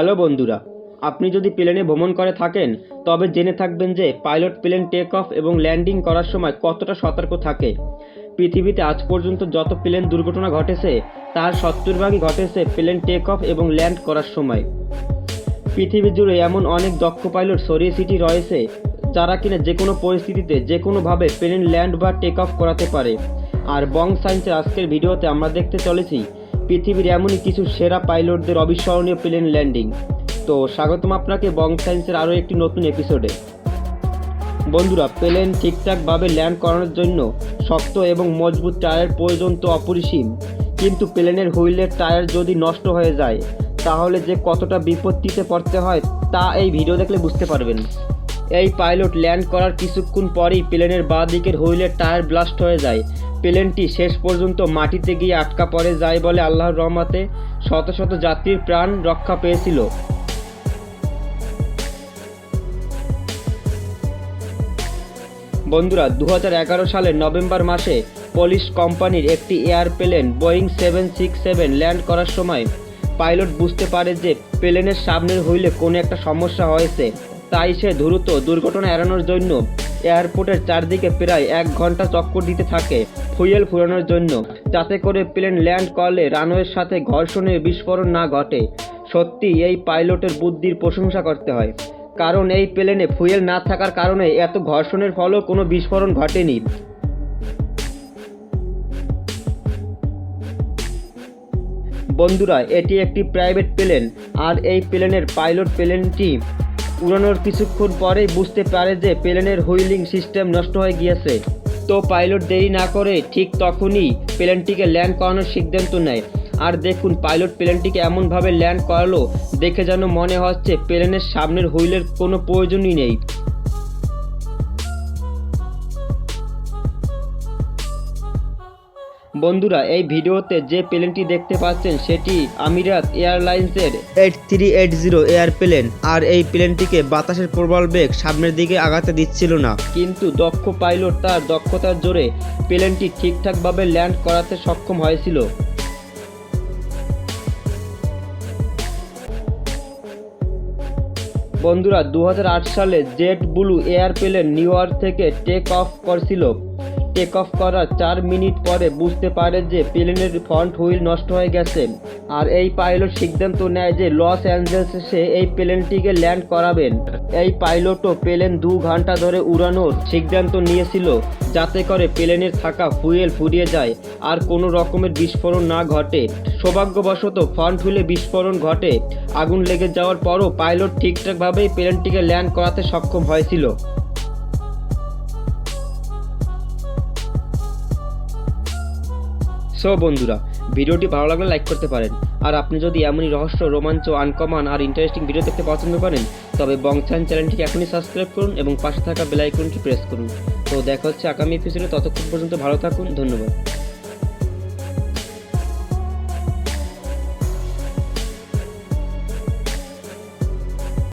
Hello বন্ধুরা, আপনি যদি প্লেনে ভ্রমণ করে থাকেন তবে জেনে থাকবেন যে পাইলট প্লেন টেক অফ এবং ল্যান্ডিং করার সময় কতটা সতর্ক থাকে। পৃথিবীতে আজ পর্যন্ত যত প্লেন দুর্ঘটনা ঘটেছে তার 70 ভাগই ঘটেছে প্লেন টেক অফ এবং ল্যান্ড করার সময়। পৃথিবী জুড়ে এমন অনেক দক্ষ পাইলট ছড়িয়ে ছিটিয়ে রয়েছে যারা কিনা যে কোনো পরিস্থিতিতে যে কোনোভাবে প্লেন ল্যান্ড বা টেক অফ করাতে পারে। আর বং সায়েন্সের আজকের ভিডিওতে আমরা দেখতে চলেছি পৃথিবীর এমনই কিছু সেরা পাইলটদের অবিস্মরণীয় প্লেন ল্যান্ডিং। তো স্বাগতম আপনাকে বং সায়েন্সের আরও একটি নতুন এপিসোডে। বন্ধুরা, প্লেন ঠিকঠাকভাবে ল্যান্ড করানোর জন্য শক্ত এবং মজবুত টায়ারের প্রয়োজন তো অপরিসীম, কিন্তু প্লেনের হুইলের টায়ার যদি নষ্ট হয়ে যায় তাহলে যে কতটা বিপত্তিতে পড়তে হয় তা এই ভিডিও দেখলে বুঝতে পারবেন। এই পাইলট ল্যান্ড করার কিছুক্ষণ পরেই প্লেনের বাঁ দিকের হুইলের টায়ার ব্লাস্ট হয়ে যায়। প্লেনটি শেষ পর্যন্ত মাটিতে গিয়ে আটকা পড়ে যায় বলে আল্লাহর রহমতে শত শত যাত্রীর প্রাণ রক্ষা পেয়েছিল। বন্ধুরা, 2011 সালের নভেম্বর মাসে পোলিশ কোম্পানির একটি এয়ারপ্লেন বোয়িং 767 ল্যান্ড করার সময় পাইলট বুঝতে পারে যে প্লেনের সামনের হুইলে কোনো একটা সমস্যা হয়েছে। তাই সে দ্রুত দুর্ঘটনা এড়ানোর জন্য এয়ারপোর্টের চারদিকে প্রায় 1 ঘন্টা চক্কর দিতে থাকে ফুয়েল ফুরানোর জন্য, যাতে করে প্লেন ল্যান্ড করলে রানওয়ের সাথে ঘর্ষণের বিস্ফোরণ না ঘটে। সত্যি এই পাইলটের বুদ্ধির প্রশংসা করতে হয়, কারণ এই প্লেনে ফুয়েল না থাকার কারণে এত ঘর্ষণের ফলেও কোনো বিস্ফোরণ ঘটেনি। বন্ধুরা, এটি একটি প্রাইভেট প্লেন, আর এই প্লেনের পাইলট প্লেনটি উড়ানোর কিছুক্ষণ পরেই বুঝতে পারে যে প্লেনের হুইলিং সিস্টেম নষ্ট হয়ে গিয়েছে। তো পাইলট দেরি না করে ঠিক তখনই প্লেনটিকে ল্যান্ড করানোর সিদ্ধান্ত নেয়। আর দেখুন, পাইলট প্লেনটিকে এমনভাবে ল্যান্ড করালো দেখে যেন মনে হচ্ছে প্লেনের সামনের হুইলের কোনো প্রয়োজনই নেই। বন্ধুরা, এই ভিডিওতে যে প্লেনটি দেখতে পাচ্ছেন সেটি আমিরাত এয়ারলাইন্সের 8380 এয়ারপ্লেন। আর এই প্লেনটিকে বাতাসের প্রবল বেগ সামনের দিকে আগাতে দিচ্ছিল না, কিন্তু দক্ষ পাইলট তার দক্ষতার জোরে প্লেনটি ঠিকঠাকভাবে ল্যান্ড করাতে সক্ষম হয়েছিল। বন্ধুরা, 2008 সালে jet blue airplane new York থেকে টেক অফ করছিল। টেক অফ করার 4 মিনিট পরে বুঝতে পারে যে প্লেনের ফ্রন্ট হুইল নষ্ট হয়ে গেছে। আর এই পাইলট সিদ্ধান্ত নেয় যে লস অ্যাঞ্জেলেসে সে এই প্লেনটিকে ল্যান্ড করাবেন। এই পাইলটও প্লেন 2 ঘন্টা ধরে উড়ানোর সিদ্ধান্ত নিয়েছিল, যাতে করে প্লেনের থাকা ফুয়েল ফুরিয়ে যায় আর কোনো রকমের বিস্ফোরণ না ঘটে। সৌভাগ্যবশত ফ্রন্ট হুইলে বিস্ফোরণ ঘটে। আগুন লেগে যাওয়ার পরও পাইলট ঠিকঠাকভাবেই প্লেনটিকে ল্যান্ড করাতে সক্ষম হয়েছিল। সো বন্ধুরা, ভিডিওটি ভালো লাগলে লাইক করতে পারেন। আর আপনি যদি এমনই রহস্য, রোমাঞ্চ, আনকমন আর ইন্টারেস্টিং ভিডিও দেখতে পছন্দ করেন তবে বং সায়েন্স চ্যানেলটিকে এখনই সাবস্ক্রাইব করুন এবং পাশে থাকা বেল আইকনটি প্রেস করুন। তো দেখা হচ্ছে আগামী এপিসোডে। ততক্ষণ পর্যন্ত ভালো থাকুন। ধন্যবাদ।